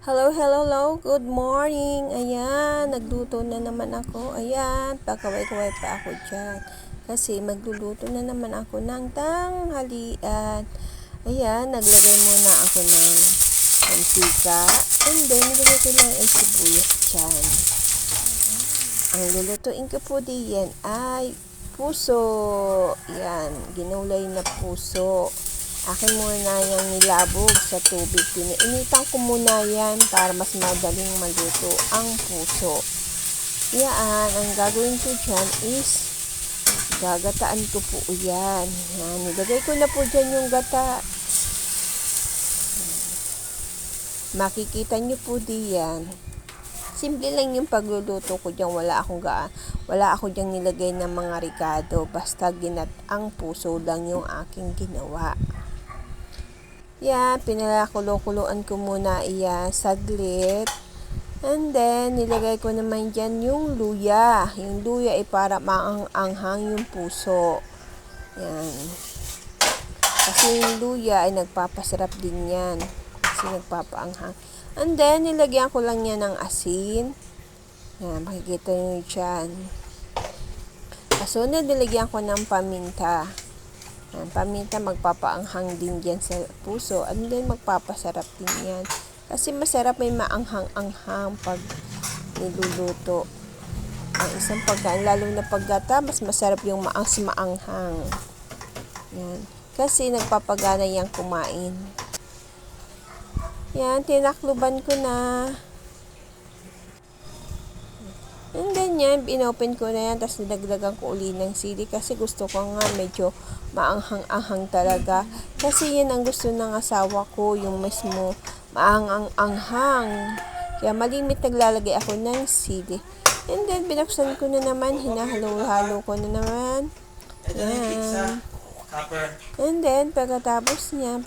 Hello, hello, hello. Good morning. Ayan, nagluto na naman ako. Ayan, pakaway-kaway pa ako dyan. Kasi magluluto na naman ako ng tanghalian. Ayan, naglagay muna ako ng mantika. And then, nilagay ko lang ang sibuyas dyan. Ang lulutuin ko po diyan ay puso. Yan, ginulay na puso. Akin muna yung nilabog sa tubig. Initan ko muna yan para mas madaling maluto ang puso. Yan, ang gagawin ko dyan is gagataan ko po yan. Yan, nilagay ko na po dyan yung gata. Makikita nyo po diyan. Simple lang yung pagluluto ko dyan. Wala ako dyan nilagay ng mga ricado. Basta ang puso lang yung aking ginawa. Yan, pinalakulo-kuloan ko muna iyan saglit. And then, nilagay ko naman dyan yung luya. Yung luya ay para maanghang yung puso. Yan. Kasi yung luya ay nagpapasarap din yan. Kasi nagpapaanghang. And then, nilagyan ko lang yan ng asin. Yan, makikita nyo dyan. Kasunod, nilagyan ko ng paminta. Yan, paminta magpapaanghang din dyan sa puso. And then, magpapasarap din yan. Kasi masarap may maanghang-anghang pag niluluto. Ang isang pagkain, lalo na paggata, mas masarap yung maanghang. Yan. Kasi nagpapagana yung kumain. Yan, tinakluban ko na. And then yan, inopen ko na yan, tapos nilagdagan ko uli ng sili kasi gusto ko nga medyo maanghang-anghang talaga. Kasi yan ang gusto ng asawa ko, yung mismo maanghang-anghang. Kaya malimit naglalagay ako ng sili. And then, binuksan ko na naman, hinahalo-halo ko na naman. Yan. And then, pagkatapos niyang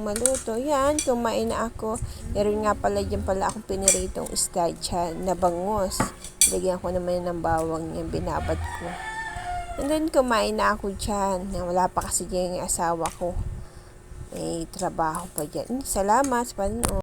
maluto, yan, kumain na ako. Meron nga pala dyan akong piniritong isda dyan, na bangus. Lagyan ko naman ng bawang niya, binabad ko. And then, kumain na ako dyan. Wala pa kasi dyan yung asawa ko. May trabaho pa dyan. Salamat sa panonood.